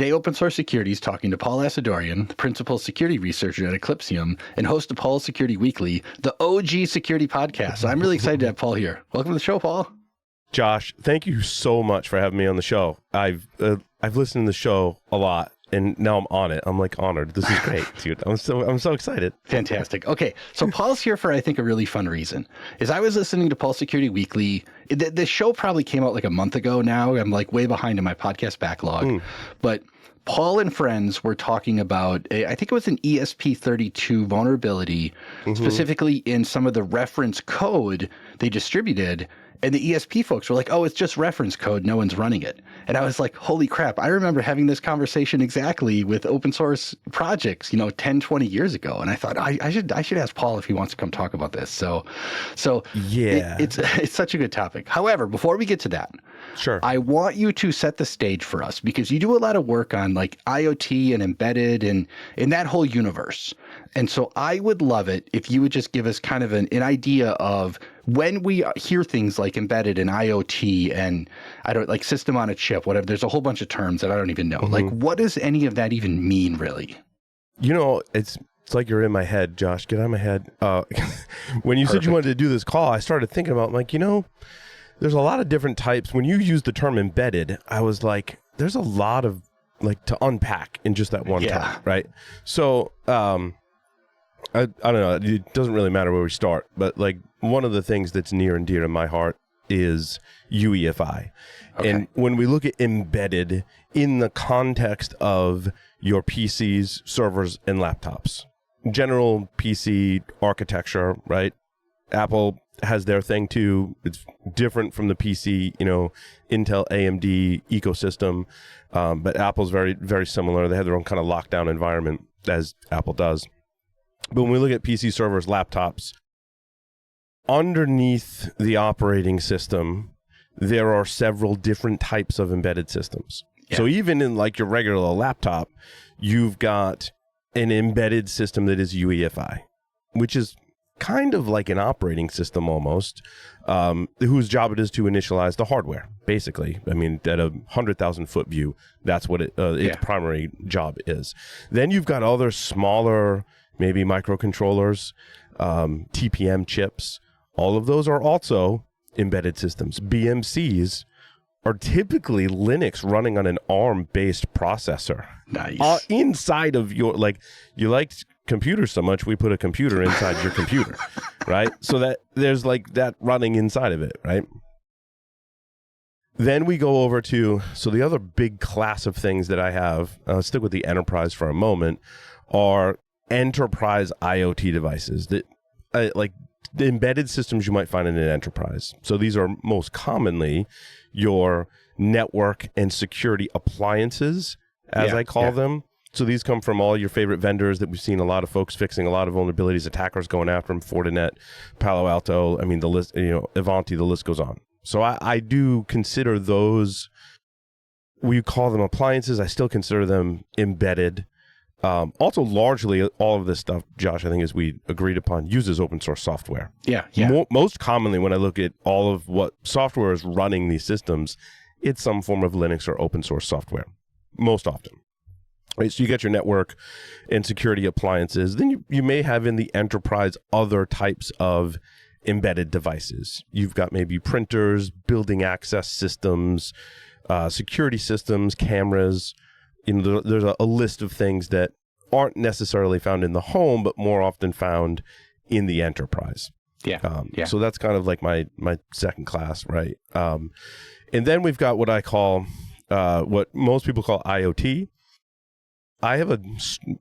Today, Open Source Security is talking to Paul Asadoorian, the principal security researcher at Eclypsium and host of Paul's Security Weekly, the OG security podcast. So I'm really excited to have Paul here. Welcome to the show, Paul. Josh, thank you so much for having me on the show. I've listened to the show a lot, and now I'm on it. I'm like honored. This is great, dude. I'm so excited. Fantastic. Okay, so Paul's here for, I think, a really fun reason. Is I was listening to Paul's Security Weekly. The show probably came out like a month ago now. I'm like way behind in my podcast backlog. But Paul and friends were talking about, I think it was an ESP32 vulnerability, specifically in some of the reference code they distributed. And the ESP folks were like, oh, it's just reference code. No one's running it. And I was like, holy crap. I remember having this conversation exactly with open source projects, 10, 20 years ago. And I thought I should ask Paul if he wants to come talk about this. So yeah, it's such a good topic. However, before we get to that, sure, I want you to set the stage for us because you do a lot of work on like IoT and embedded and in that whole universe. And so I would love it if you would just give us kind of an idea of when we hear things like embedded and IoT and like system on a chip, whatever, there's a whole bunch of terms that I don't even know. Like, what does any of that even mean, really? It's like you're in my head, Josh. Get out of my head. When you said you wanted to do this call, I started thinking about there's a lot of different types. When you use the term embedded, I was like, there's a lot of to unpack in just that one term, right? So, I don't know. It doesn't really matter where we start, but one of the things that's near and dear to my heart is UEFI. Okay. And when we look at embedded in the context of your PCs, servers, and laptops, general PC architecture, right? Apple has their thing too. It's different from the PC, Intel, AMD ecosystem, but Apple's very, very similar. They have their own kind of lockdown environment, as Apple does. But when we look at PC servers, laptops, underneath the operating system, there are several different types of embedded systems. Yeah. So even in your regular laptop, you've got an embedded system that is UEFI, which is kind of like an operating system almost, whose job it is to initialize the hardware, basically. I mean, at a 100,000 foot view, that's what its primary job is. Then you've got other smaller, maybe microcontrollers, TPM chips. All of those are also embedded systems. BMCs are typically Linux running on an ARM-based processor. Nice. Inside of your, you liked computers so much, we put a computer inside your computer, right? So that there's that running inside of it, right? Then we go over to, the other big class of things that I have, I'll stick with the enterprise for a moment, are enterprise IoT devices that the embedded systems you might find in an enterprise. So these are most commonly your network and security appliances, as I call them. So these come from all your favorite vendors that we've seen a lot of folks fixing a lot of vulnerabilities, attackers going after them, Fortinet, Palo Alto, I mean, the list, Ivanti, the list goes on. So I do consider those, we call them appliances. I still consider them embedded. Also, largely, all of this stuff, Josh, I think as we agreed upon, uses open source software. Yeah. Most commonly, when I look at all of what software is running these systems, it's some form of Linux or open source software, most often. Right, so you get your network and security appliances. Then you may have in the enterprise other types of embedded devices. You've got maybe printers, building access systems, security systems, cameras. There's a list of things that aren't necessarily found in the home, but more often found in the enterprise. Yeah. So that's kind of like my second class, right? And then we've got what I call, what most people call IoT. I have a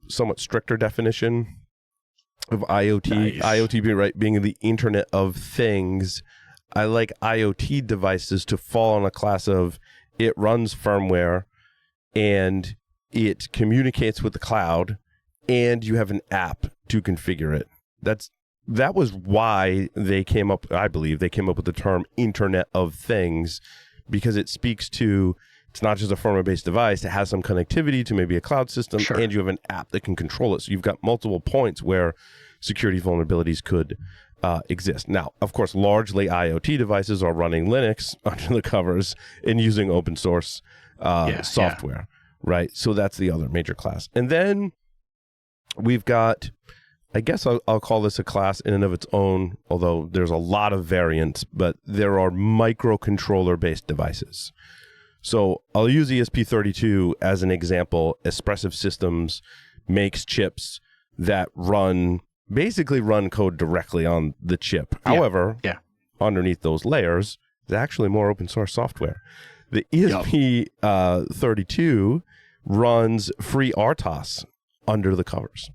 somewhat stricter definition of IoT. Nice. IoT being the Internet of Things. I like IoT devices to fall on a class of it runs firmware and it communicates with the cloud and you have an app to configure it. That was why they came up, I believe, they came up with the term Internet of Things, because it speaks to, it's not just a firmware-based device, it has some connectivity to maybe a cloud system, sure, and you have an app that can control it. So you've got multiple points where security vulnerabilities could exist. Now, of course, largely IoT devices are running Linux under the covers and using open source software. right? So that's the other major class. And then we've got, I guess I'll call this a class in and of its own, although there's a lot of variants, but there are microcontroller-based devices. So I'll use ESP32 as an example. Espressif Systems makes chips that basically run code directly on the chip. Yeah. However, underneath those layers, there's actually more open source software. The ESP32 runs free RTOS under the covers.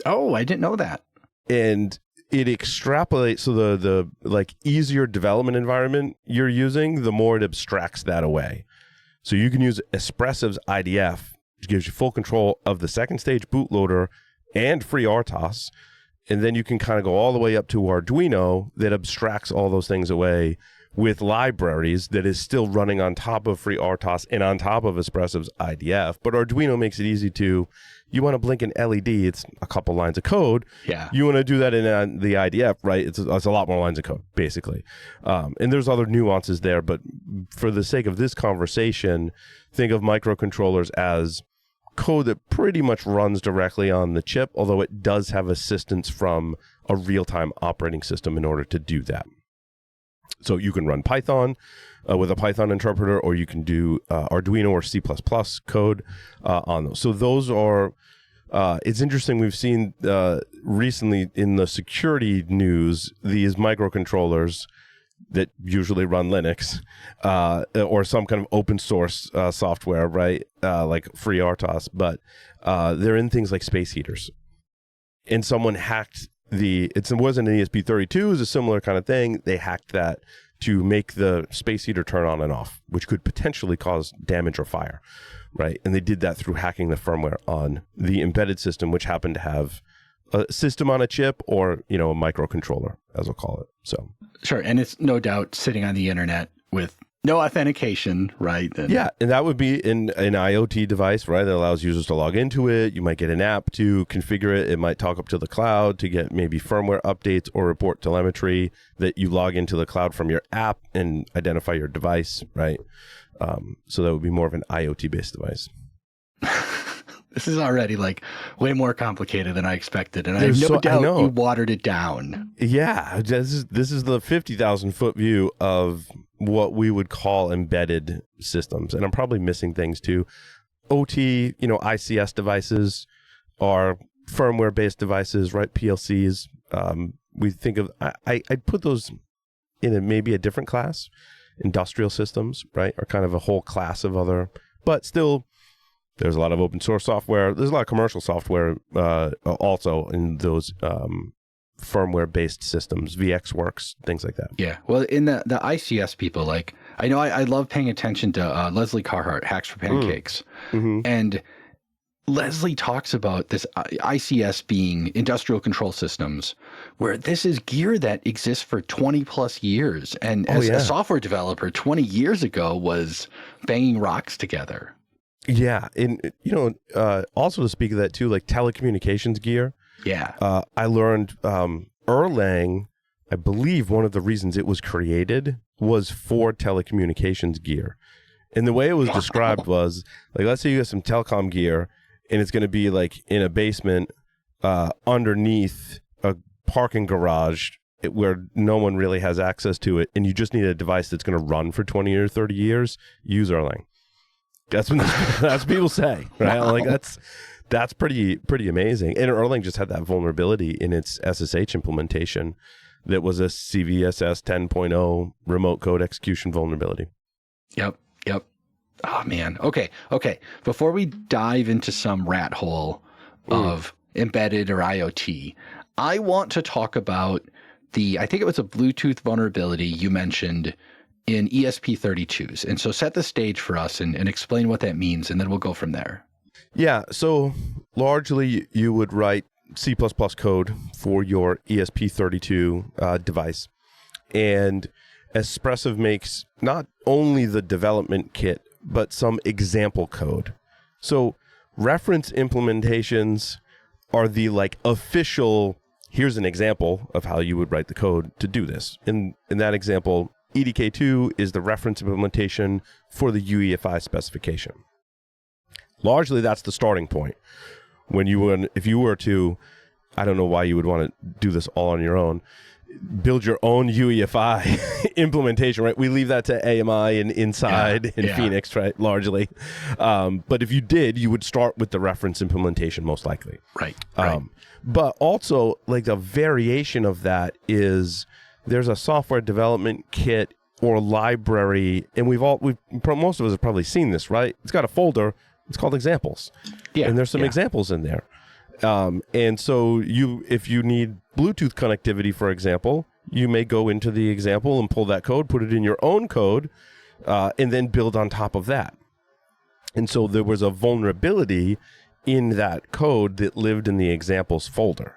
Oh, I didn't know that. And it extrapolates, so the like easier development environment you're using, the more it abstracts that away. So you can use Espressif's IDF, which gives you full control of the second stage bootloader and free RTOS. And then you can kind of go all the way up to Arduino that abstracts all those things away with libraries that is still running on top of free RTOS and on top of Espressif's IDF. But Arduino makes it easy to, you want to blink an LED, it's a couple lines of code. Yeah. You want to do that in the IDF, right? It's a lot more lines of code, basically. And there's other nuances there, but for the sake of this conversation, think of microcontrollers as code that pretty much runs directly on the chip, although it does have assistance from a real-time operating system in order to do that. So you can run Python with a Python interpreter, or you can do Arduino or C++ code on those. So those are, it's interesting, we've seen recently in the security news, these microcontrollers that usually run Linux or some kind of open source software, right? Like free RTOS, but they're in things like space heaters. And someone hacked it wasn't an ESP32, it was a similar kind of thing. They hacked that to make the space heater turn on and off, which could potentially cause damage or fire, right? And they did that through hacking the firmware on the embedded system, which happened to have a system on a chip or, a microcontroller, as we'll call it. So sure, and it's no doubt sitting on the internet with no authentication, right? And that would be an IoT device, right? That allows users to log into it. You might get an app to configure it. It might talk up to the cloud to get maybe firmware updates or report telemetry that you log into the cloud from your app and identify your device, right? So that would be more of an IoT-based device. This is already like way more complicated than I expected, and I have no doubt you watered it down. Yeah, this is the 50,000 foot view of what we would call embedded systems, and I'm probably missing things too. OT, ICS devices are firmware based devices, right? PLCs. We think of I'd put those in maybe a different class. Industrial systems, right, are kind of a whole class of other, but still. There's a lot of open source software. There's a lot of commercial software also in those firmware-based systems, VxWorks, things like that. Yeah. Well, in the ICS people, like, I know I love paying attention to Leslie Carhart, Hacks for Pancakes. Mm-hmm. And Leslie talks about this ICS being industrial control systems, where this is gear that exists for 20 plus years. And as a software developer 20 years ago was banging rocks together. Yeah, and also to speak of that too, like telecommunications gear. Yeah, I learned Erlang. I believe one of the reasons it was created was for telecommunications gear, and the way it was described was like, let's say you have some telecom gear, and it's going to be like in a basement underneath a parking garage where no one really has access to it, and you just need a device that's going to run for 20 or 30 years. Use Erlang. That's what people say, right? Like that's pretty amazing. And Erlang just had that vulnerability in its SSH implementation that was a CVSS 10.0 remote code execution vulnerability. Yep. Oh man. Okay. Before we dive into some rat hole of embedded or IoT, I want to talk about I think it was a Bluetooth vulnerability you mentioned in ESP32s. And so set the stage for us and explain what that means, and then we'll go from there. Yeah, so largely you would write C++ code for your ESP32 device. And Espressif makes not only the development kit, but some example code. So reference implementations are the official, here's an example of how you would write the code to do this. In that example, EDK2 is the reference implementation for the UEFI specification. Largely, that's the starting point. If you were to, I don't know why you would want to do this all on your own, build your own UEFI implementation, right? We leave that to AMI and Inside and Phoenix, right? Largely. But if you did, you would start with the reference implementation, most likely. Right. But also, like, the variation of that is there's a software development kit or library, and most of us have probably seen this, right? It's got a folder. It's called examples. Yeah. And there's some examples in there. And so if you need Bluetooth connectivity, for example, you may go into the example and pull that code, put it in your own code, and then build on top of that. And so there was a vulnerability in that code that lived in the examples folder.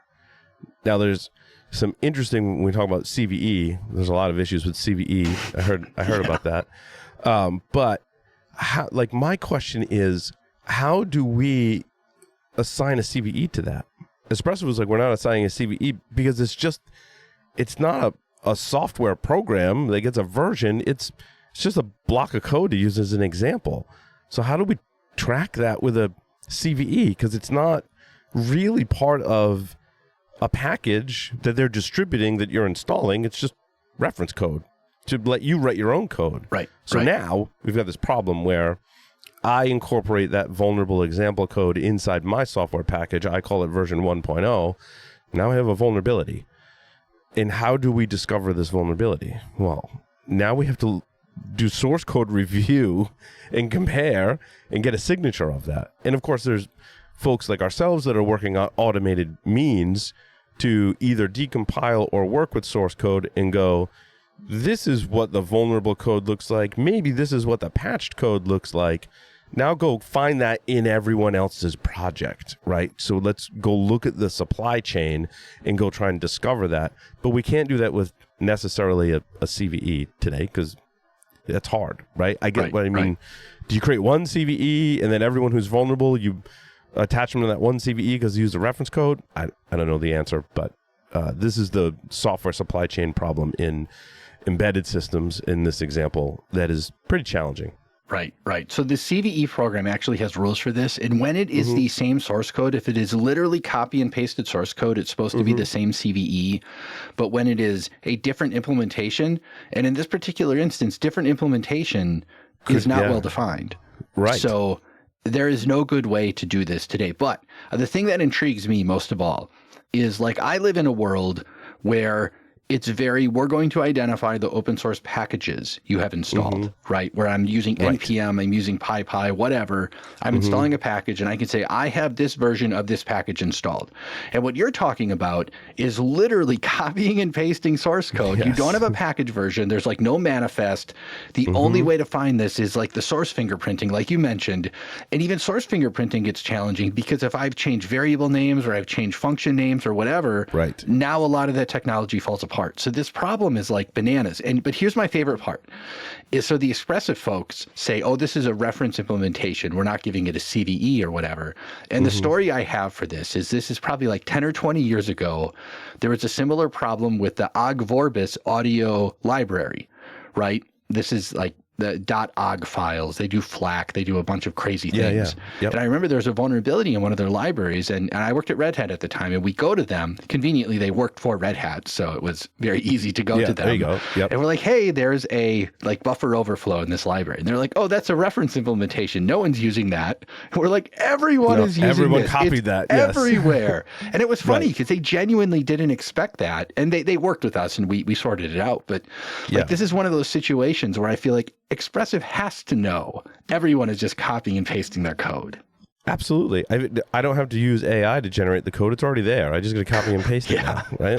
Now there's some interesting, when we talk about CVE, there's a lot of issues with CVE. I heard about that. But my question is, how do we assign a CVE to that? Espresso was like, we're not assigning a CVE because it's not a software program. Like, it's a version. It's just a block of code to use as an example. So how do we track that with a CVE? Because it's not really part of a package that they're distributing that you're installing. It's just reference code to let you write your own code. Right. So now we've got this problem where I incorporate that vulnerable example code inside my software package. I call it version 1.0. Now I have a vulnerability. And how do we discover this vulnerability? Well, now we have to do source code review and compare and get a signature of that. And of course, there's folks like ourselves that are working on automated means to either decompile or work with source code and go, this is what the vulnerable code looks like. Maybe this is what the patched code looks like. Now go find that in everyone else's project, right? So let's go look at the supply chain and go try and discover that. But we can't do that with necessarily a CVE today because that's hard, right? I get what I mean. Right. Do you create one CVE and then everyone who's vulnerable, you attach them to that one CVE because you use the reference code? I don't know the answer, but this is the software supply chain problem in embedded systems in this example that is pretty challenging. Right. So the CVE program actually has rules for this. And when it is the same source code, if it is literally copy and pasted source code, it's supposed to be the same CVE. But when it is a different implementation, and in this particular instance, different implementation is not well defined. Right. So there is no good way to do this today. But the thing that intrigues me most of all is, like, I live in a world where we're going to identify the open source packages you have installed, right? Where I'm using NPM, I'm using PyPy, whatever. I'm installing a package and I can say, I have this version of this package installed. And what you're talking about is literally copying and pasting source code. Yes. You don't have a package version. There's like no manifest. The only way to find this is like the source fingerprinting, like you mentioned. And even source fingerprinting gets challenging because if I've changed variable names or I've changed function names or whatever, now a lot of that technology falls apart. So this problem is like bananas. But here's my favorite part is, so the Expressive folks say, oh, this is a reference implementation. We're not giving it a CVE or whatever. And the story I have for this is probably like 10 or 20 years ago. There was a similar problem with the OGG Vorbis audio library, right? This is like the .ogg files. They do FLAC. They do a bunch of crazy things. And I remember there was a vulnerability in one of their libraries, and I worked at Red Hat at the time, and we go to them. Conveniently, they worked for Red Hat, so it was very easy to go to them. There you go. And we're like, hey, there's a like buffer overflow in this library. And they're like, oh, that's a reference implementation. No one's using that. And we're like, everyone is using everyone this. Copied that. Everywhere. And it was funny because they genuinely didn't expect that. And they worked with us, and we sorted it out. But like, this is one of those situations where I feel like Expressive has to know everyone is just copying and pasting their code. Absolutely. I don't have to use AI to generate the code. It's already there. I just got to copy and paste it now, right?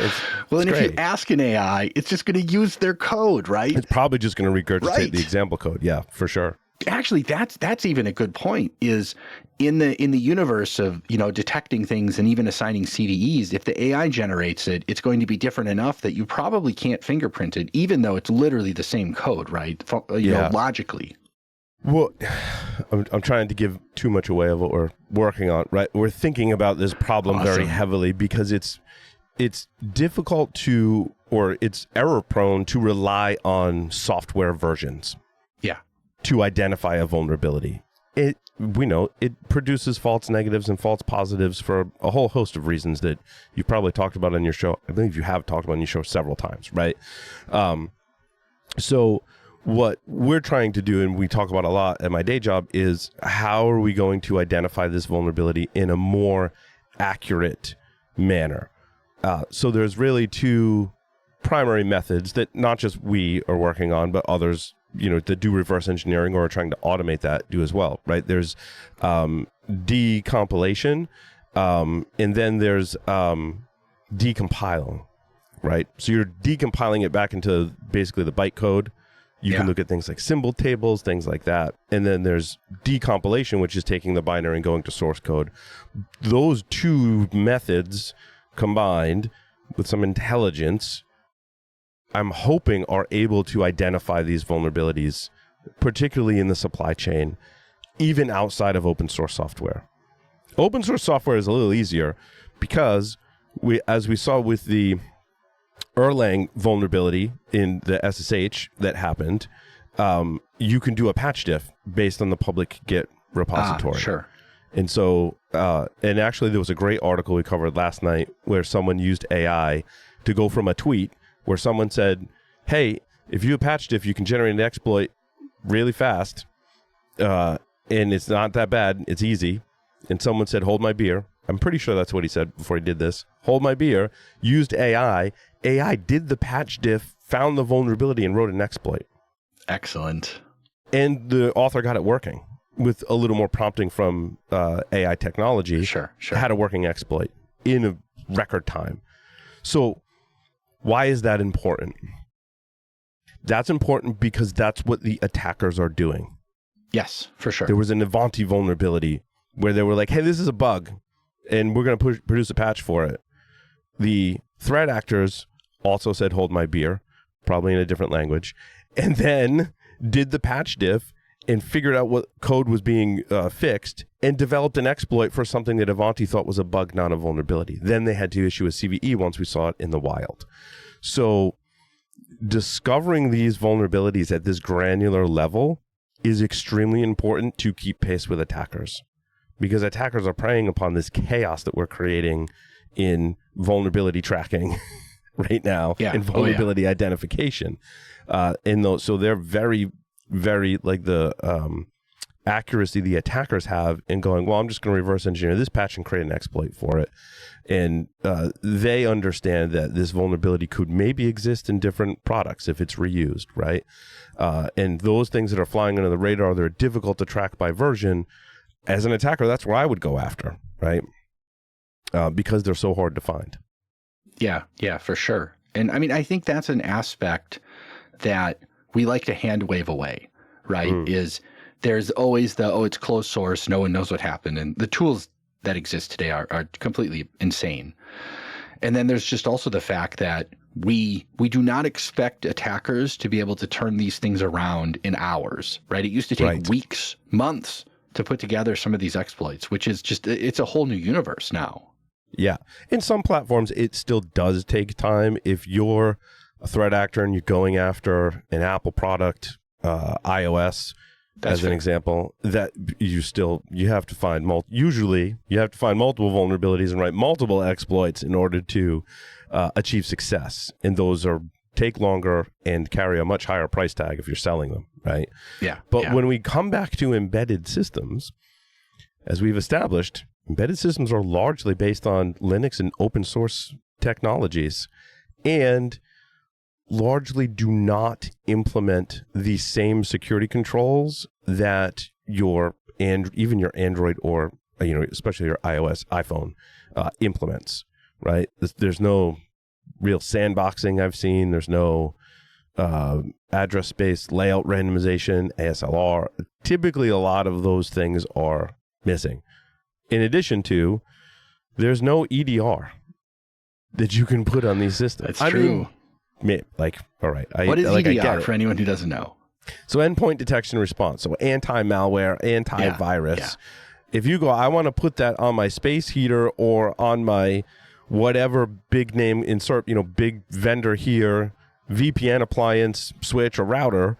And if you ask an AI, it's just going to use their code, right? It's probably just going to regurgitate the example code. Yeah, for sure. Actually, that's even a good point, is in the universe of, detecting things and even assigning CVEs, if the AI generates it, it's going to be different enough that you probably can't fingerprint it, even though it's literally the same code, right? Logically. Well, I'm trying to give too much away of what we're working on, right? We're thinking about this problem very heavily because it's difficult to, or it's error prone to rely on software versions. Yeah. To identify a vulnerability. we know it produces false negatives and false positives for a whole host of reasons that you've probably talked about on your show. I believe you have talked about on your show several times, right? So what we're trying to do, and we talk about a lot at my day job, is how are we going to identify this vulnerability in a more accurate manner? So there's really two primary methods that not just we are working on, but others, that do reverse engineering or are trying to automate that do as well, right? There's decompilation, and then there's decompiling, right? So you're decompiling it back into basically the bytecode. You can look at things like symbol tables, things like that. And then there's decompilation, which is taking the binary and going to source code. Those two methods combined with some intelligence, I'm hoping are able to identify these vulnerabilities, particularly in the supply chain, even outside of open source software. Open source software is a little easier because as we saw with the Erlang vulnerability in the SSH that happened, you can do a patch diff based on the public Git repository. Sure. And so, and actually there was a great article we covered last night where someone used AI to go from a tweet where someone said, hey, if you have patch diff, you can generate an exploit really fast, and it's not that bad, it's easy. And someone said, hold my beer. I'm pretty sure that's what he said before he did this. Hold my beer, used AI. AI did the patch diff, found the vulnerability, and wrote an exploit. Excellent. And the author got it working with a little more prompting from AI technology. Sure. Had a working exploit in a record time. So why is that important? That's important because that's what the attackers are doing. Yes, for sure. There was an Avanti vulnerability where they were like, hey, this is a bug, and we're going to produce a patch for it. The threat actors also said, hold my beer, probably in a different language, and then did the patch diff and figured out what code was being fixed and developed an exploit for something that Avanti thought was a bug, not a vulnerability. Then they had to issue a CVE once we saw it in the wild. So discovering these vulnerabilities at this granular level is extremely important to keep pace with attackers, because attackers are preying upon this chaos that we're creating in vulnerability tracking right now, in vulnerability identification. So they're very, very, like, the accuracy the attackers have in going, well, I'm just going to reverse engineer this patch and create an exploit for it. And they understand that this vulnerability could maybe exist in different products if it's reused, right? And those things that are flying under the radar, they're difficult to track by version. As an attacker, that's where I would go after, right? Because they're so hard to find. Yeah, for sure. And I mean, I think that's an aspect that we like to hand wave away, right? Is there's always it's closed source, no one knows what happened. And the tools that exist today are completely insane. And then there's just also the fact that we do not expect attackers to be able to turn these things around in hours, right? It used to take weeks, months to put together some of these exploits, which is just, it's a whole new universe now. Yeah. In some platforms, it still does take time. If you're a threat actor and you're going after an Apple product, iOS, as an example, that you have to find usually you have to find multiple vulnerabilities and write multiple exploits in order to achieve success. And those take longer and carry a much higher price tag if you're selling them, right? Yeah. But when we come back to embedded systems, as we've established, embedded systems are largely based on Linux and open source technologies, and largely do not implement the same security controls that even your Android or especially your iOS iPhone implements, right? There's no real sandboxing I've seen. There's no address space layout randomization, ASLR. Typically, a lot of those things are missing. In addition to, there's no EDR that you can put on these systems. That's true. All right. What is EDR for anyone who doesn't know? So endpoint detection and response. So anti-malware, antivirus. Yeah. If you go, I want to put that on my space heater or on my whatever big name insert, big vendor here, VPN appliance, switch, or router,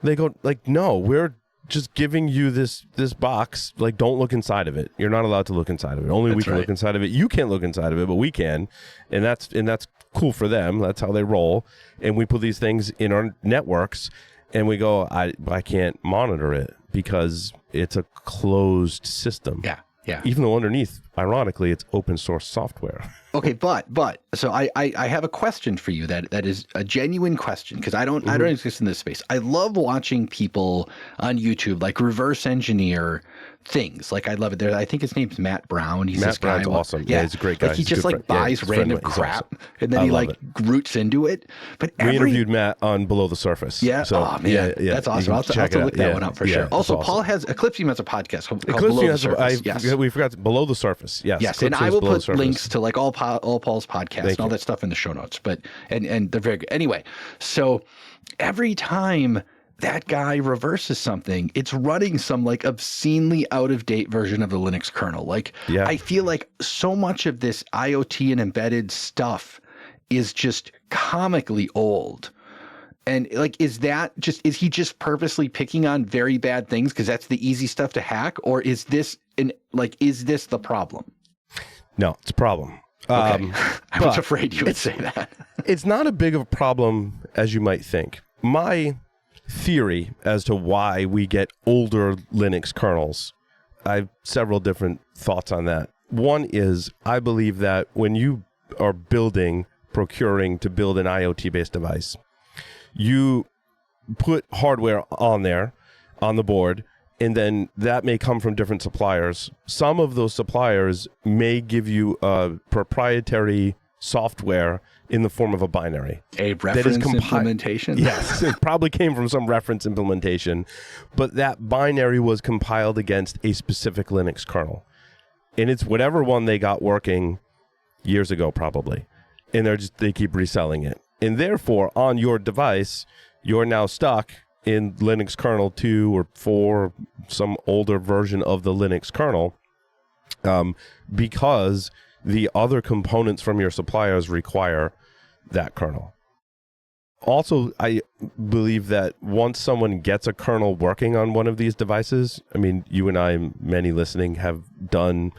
they go like, no, we're just giving you this box, like, don't look inside of it. You're not allowed to look inside of it. Only we can look inside of it. You can't look inside of it, but we can. And that's cool for them. That's how they roll. And we put these things in our networks and we go, I can't monitor it because it's a closed system. Yeah. Yeah. Even though underneath, ironically, it's open source software. Okay, but so I have a question for you that is a genuine question, because I don't exist in this space. I love watching people on YouTube like reverse engineer things. Like, I love it. I think his name's Matt Brown. He's this guy. Brown's awesome. Yeah, he's a great guy. Like, he just like buys random crap and then he like roots into it. But we interviewed Matt on Below the Surface. Yeah. So, oh man, that's awesome. I'll have to look that one up for sure. Also, awesome. Paul has Eclypsium has a podcast called Below the Surface. We forgot Below the Surface. Yes. Yes, and I will put links to like all Paul's podcasts and all that stuff in the show notes. But and they're very good. Anyway, so every time that guy reverses something, it's running some like obscenely out of date version of the Linux kernel. Like, I feel like so much of this IoT and embedded stuff is just comically old. And like, is he just purposely picking on very bad things because that's the easy stuff to hack? Or is this the problem? No, it's a problem. Okay. I was afraid you would say that. It's not a big of a problem as you might think. My theory as to why we get older Linux kernels, I have several different thoughts on that. One is, I believe that when you are procuring to build an IoT-based device, you put hardware on the board, and then that may come from different suppliers. Some of those suppliers may give you a proprietary software in the form of a binary. A reference implementation? Yes, it probably came from some reference implementation, but that binary was compiled against a specific Linux kernel. And it's whatever one they got working years ago, probably. And they keep reselling it. And therefore, on your device, you're now stuck in Linux kernel 2 or 4, some older version of the Linux kernel, because the other components from your suppliers require that kernel. Also, I believe that once someone gets a kernel working on one of these devices, I mean, you and I, many listening, have done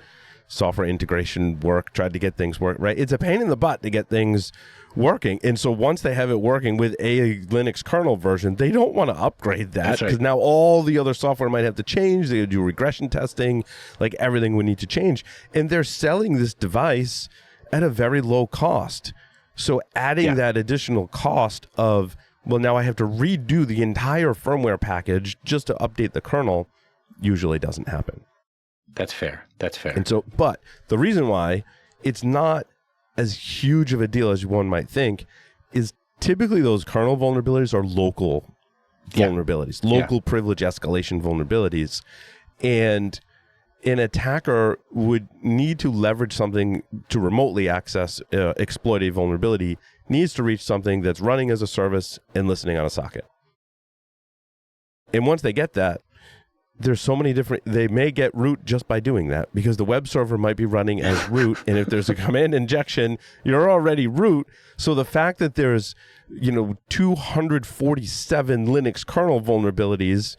software integration work, tried to get things work, right? It's a pain in the butt to get things working. And so once they have it working with a Linux kernel version, they don't want to upgrade that, because now all the other software might have to change. They do regression testing, like everything would need to change. And they're selling this device at a very low cost. So adding that additional cost of, well, now I have to redo the entire firmware package just to update the kernel, usually doesn't happen. That's fair. And so, but the reason why it's not as huge of a deal as one might think is typically those kernel vulnerabilities are local vulnerabilities, local privilege escalation vulnerabilities. And an attacker would need to leverage something to remotely access, exploit a vulnerability, needs to reach something that's running as a service and listening on a socket. And once they get that, there's so many different, they may get root just by doing that, because the web server might be running as root. And if there's a command injection, you're already root. So the fact that there's, 247 Linux kernel vulnerabilities,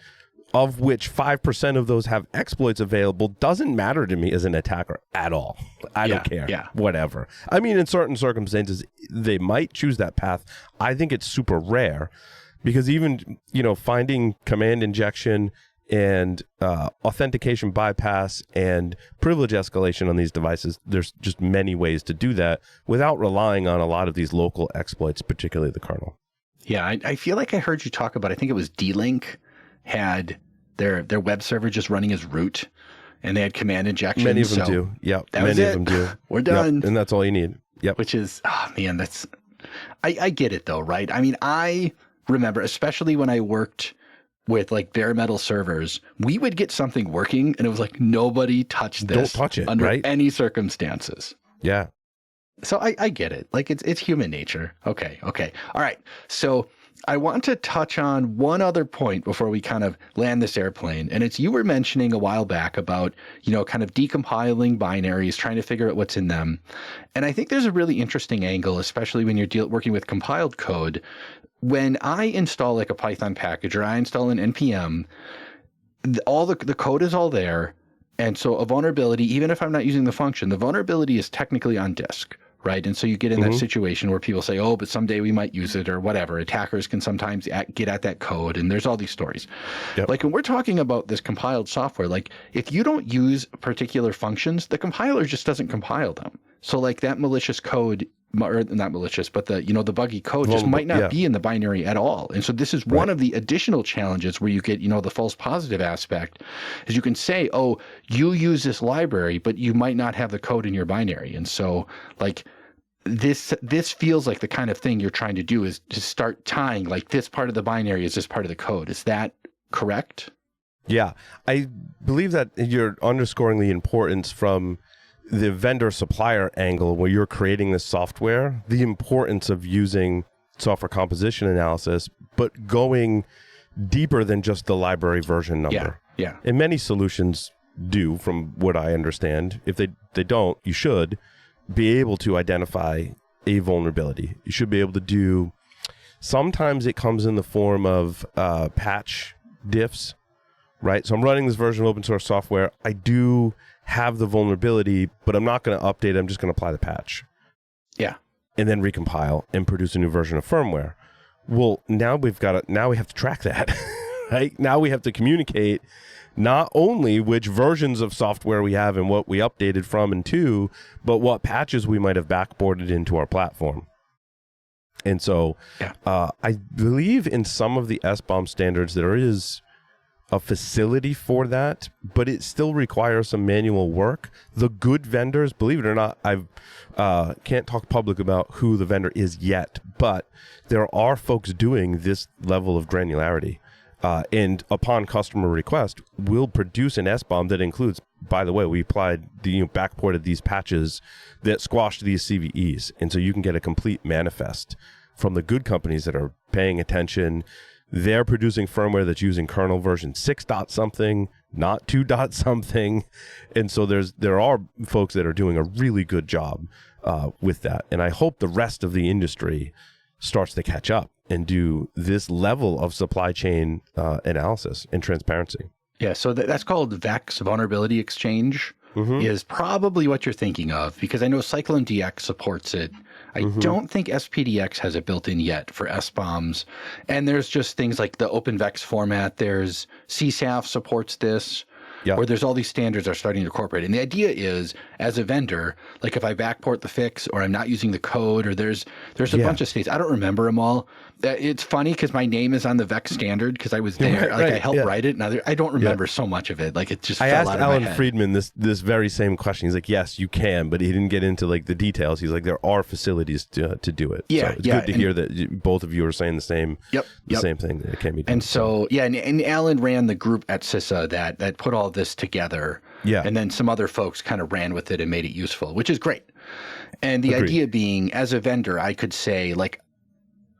of which 5% of those have exploits available, doesn't matter to me as an attacker at all. I don't care. Yeah. Whatever. I mean, in certain circumstances, they might choose that path. I think it's super rare, because even, finding command injection and authentication bypass and privilege escalation on these devices, there's just many ways to do that without relying on a lot of these local exploits, particularly the kernel. Yeah, I feel like I heard you talk about, I think it was D-Link had their web server just running as root, and they had command injection. Many of them do. Yep. Many of them do. We're done. Yep. And that's all you need. Yep. Which is, oh man, I get it though, right? I mean, I remember, especially when I worked with like bare metal servers, we would get something working and it was like, nobody touch this. Don't touch it, under right? any circumstances. Yeah. So I get it. Like it's human nature. Okay. All right. So I want to touch on one other point before we kind of land this airplane. And it's, you were mentioning a while back about, kind of decompiling binaries, trying to figure out what's in them. And I think there's a really interesting angle, especially when you're working with compiled code. When I install like a Python package or I install an NPM, all the code is all there. And so a vulnerability, even if I'm not using the function, the vulnerability is technically on disk, right? And so you get in that situation where people say, oh, but someday we might use it or whatever. Attackers can sometimes get at that code, and there's all these stories. Yep. Like when we're talking about this compiled software, like if you don't use particular functions, the compiler just doesn't compile them. So like that malicious code, or not malicious, but the the buggy code just might not be in the binary at all. And so this is one of the additional challenges where you get the false positive aspect is you can say, oh, you use this library, but you might not have the code in your binary. And so like this feels like the kind of thing you're trying to do is to start tying like this part of the binary is this part of the code. Is that correct? Yeah, I believe that you're underscoring the importance from the vendor supplier angle where you're creating this software, the importance of using software composition analysis, but going deeper than just the library version number. Yeah. And many solutions do, from what I understand. If they don't, you should be able to identify a vulnerability. You should be able to do, sometimes it comes in the form of patch diffs, right? So I'm running this version of open source software. I do have the vulnerability, but I'm not going to update it. I'm just going to apply the patch. Yeah. And then recompile and produce a new version of firmware. Well, now we have to track that, right? Now we have to communicate not only which versions of software we have and what we updated from and to, but what patches we might have backported into our platform. And so I believe in some of the SBOM standards, there is a facility for that, but it still requires some manual work. The good vendors, believe it or not, I can't talk public about who the vendor is yet, but there are folks doing this level of granularity. And upon customer request, we'll produce an SBOM that includes, by the way, we applied backported these patches that squashed these CVEs. And so you can get a complete manifest from the good companies that are paying attention. They're producing firmware that's using kernel version 6 dot something, not 2 dot something. And so there are folks that are doing a really good job with that. And I hope the rest of the industry starts to catch up and do this level of supply chain analysis and transparency. Yeah, so that's called VEX, Vulnerability Exchange, is probably what you're thinking of, because I know Cyclone DX supports it. I don't think SPDX has it built in yet for SBOMs. And there's just things like the OpenVex format. There's CSAF supports this, where there's all these standards are starting to incorporate. And the idea is, as a vendor, like if I backport the fix or I'm not using the code, or there's a bunch of states, I don't remember them all. It's funny because my name is on the VEX standard because I was there. I helped write it. Now I don't remember so much of it. Like it just fell out of my head. I asked Alan Friedman this very same question. He's like, yes, you can, but he didn't get into like the details. He's like, there are facilities to do it. Yeah, so it's good to hear that both of you are saying the same same thing that it can be done. And so and Alan ran the group at CISA that put all this together. Yeah. And then some other folks kind of ran with it and made it useful, which is great. And the idea being, as a vendor, I could say, like,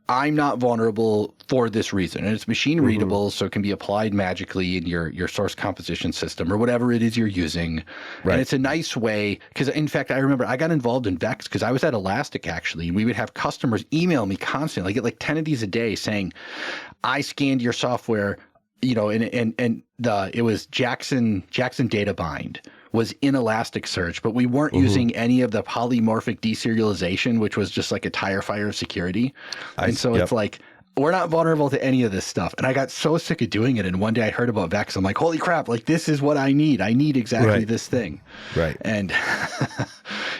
I'm not vulnerable for this reason. And it's machine readable, so it can be applied magically in your source composition system or whatever it is you're using. Right. And it's a nice way, because in fact, I remember I got involved in VEX because I was at Elastic actually, and we would have customers email me constantly. I get like 10 of these a day saying, I scanned your software, and it was Jackson data bind was in Elasticsearch, but we weren't using any of the polymorphic deserialization, which was just like a tire fire of security. And so it's like, we're not vulnerable to any of this stuff. And I got so sick of doing it. And one day I heard about VEX. I'm like, holy crap, like this is what I need. I need exactly this thing. Right. And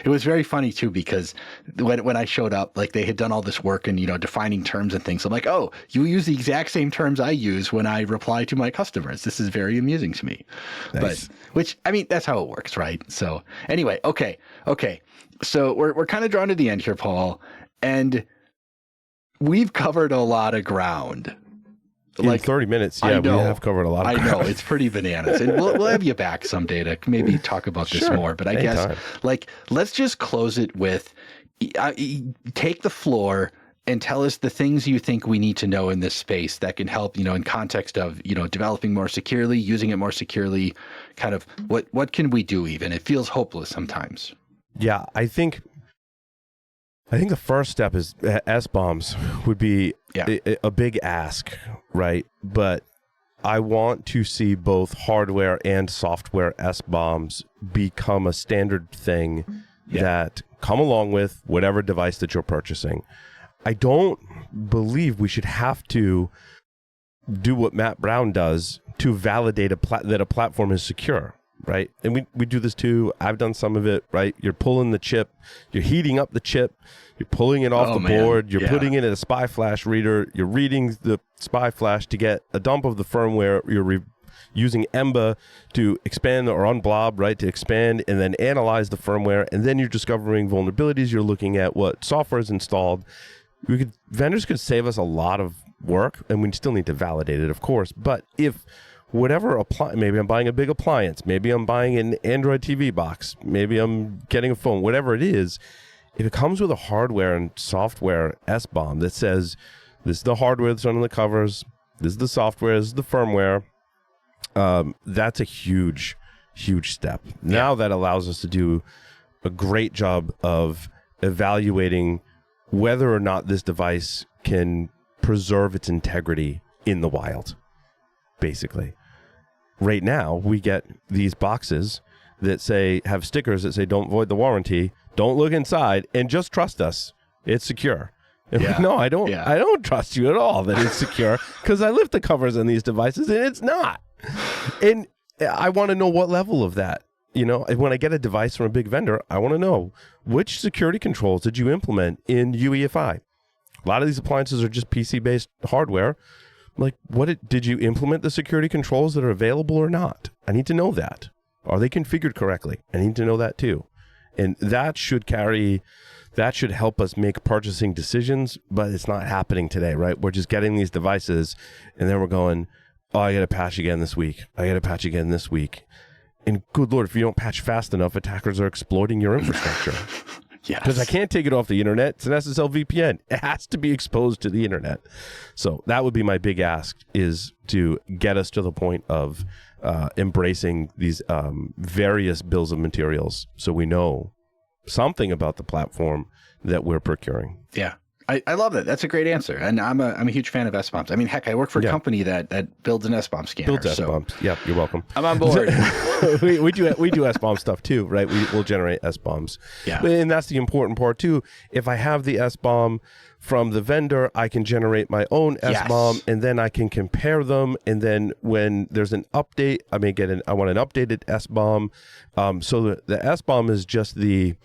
it was very funny too, because when I showed up, like they had done all this work and, defining terms and things. I'm like, oh, you use the exact same terms I use when I reply to my customers. This is very amusing to me. Nice. That's how it works, right? So anyway, okay. So we're kind of drawn to the end here, Paul. And we've covered a lot of ground. In 30 minutes, we have covered a lot of ground. I know, it's pretty bananas. And we'll have you back someday to maybe talk about this more. But I guess, let's just close it with, take the floor and tell us the things you think we need to know in this space that can help, in context of, developing more securely, using it more securely, kind of what can we do even? It feels hopeless sometimes. Yeah, I think the first step is SBOMs would be a big ask, right? But I want to see both hardware and software SBOMs become a standard thing that come along with whatever device that you're purchasing. I don't believe we should have to do what Matt Brown does to validate that a platform is secure, right? And we do this too. I've done some of it, right? You're pulling the chip, you're heating up the chip, you're pulling it off the board, you're putting it in a SPI flash reader, you're reading the SPI flash to get a dump of the firmware, you're using EMBA to expand or unblob, right, to expand and then analyze the firmware, and then you're discovering vulnerabilities, you're looking at what software is installed. Vendors could save us a lot of work, and we still need to validate it, of course, but if whatever maybe I'm buying a big appliance, maybe I'm buying an Android TV box, maybe I'm getting a phone, whatever it is, if it comes with a hardware and software SBOM that says this is the hardware that's on the covers, this is the software, this is the firmware, that's a huge step. Now that allows us to do a great job of evaluating whether or not this device can preserve its integrity in the wild, basically. Right now, we get these boxes that have stickers that say, don't void the warranty, don't look inside, and just trust us. It's secure. And no, I don't trust you at all that it's secure, because I lift the covers on these devices and it's not. And I want to know what level of that. You know, when I get a device from a big vendor, I want to know which security controls did you implement in UEFI. A lot of these appliances are just PC-based hardware. Like, did you implement the security controls that are available or not? I need to know that. Are they configured correctly? I need to know that too. And that should help us make purchasing decisions, but it's not happening today, right? We're just getting these devices, and then we're going, oh, I got to patch again this week. And good Lord, if you don't patch fast enough, attackers are exploiting your infrastructure. Because I can't take it off the internet. It's an SSL VPN. It has to be exposed to the internet. So that would be my big ask, is to get us to the point of embracing these various bills of materials so we know something about the platform that we're procuring. Yeah. I love that. That's a great answer. And I'm a huge fan of SBOMs. I mean, heck, I work for a company that builds an SBOM scanner. Builds SBOMs. Yeah, you're welcome. I'm on board. we do SBOM stuff too, right? We'll generate SBOMs. Yeah. And that's the important part too. If I have the SBOM from the vendor, I can generate my own SBOM, and then I can compare them. And then when there's an update, I want an updated SBOM. So the SBOM is just the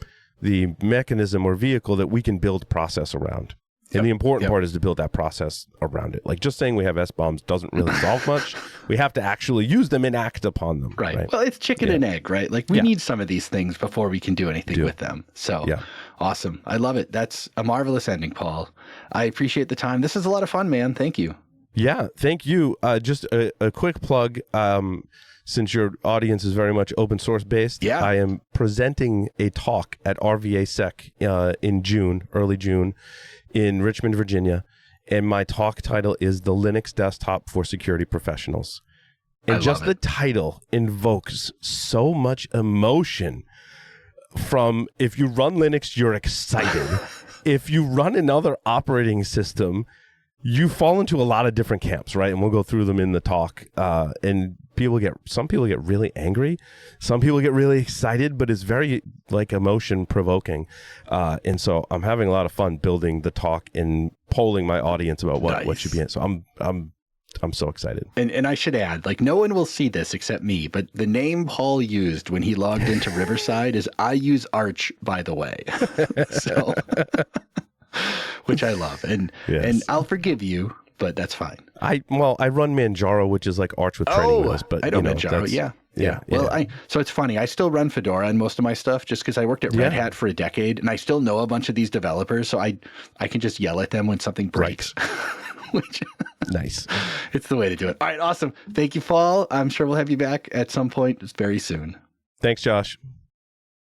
mechanism or vehicle that we can build process around. And the important part is to build that process around it. Like, just saying we have SBOMs doesn't really solve much. We have to actually use them and act upon them. Right. Well, it's chicken and egg, right? Like, we need some of these things before we can do anything with them. So awesome. I love it. That's a marvelous ending, Paul. I appreciate the time. This is a lot of fun, man. Thank you. Yeah, thank you. Just a quick plug. Since your audience is very much open source based, I am presenting a talk at RVA Sec in June, early June, in Richmond, Virginia. And my talk title is The Linux Desktop for Security Professionals. And just the title invokes so much emotion. From, if you run Linux, you're excited. If you run another operating system, you fall into a lot of different camps, right? And we'll go through them in the talk. And some people get really angry. Some people get really excited, but it's very emotion provoking. And so I'm having a lot of fun building the talk and polling my audience about what should be in. So I'm so excited. And I should add, no one will see this except me, but the name Paul used when he logged into Riverside is I use Arch, by the way. So, which I love. And I'll forgive you, but that's fine. I run Manjaro, which is like Arch with training wheels, but I know Manjaro. Yeah. Well, so it's funny. I still run Fedora on most of my stuff just because I worked at Red Hat for a decade, and I still know a bunch of these developers, so I can just yell at them when something breaks. Which nice. It's the way to do it. All right, awesome. Thank you, Paul. I'm sure we'll have you back at some point very soon. Thanks, Josh.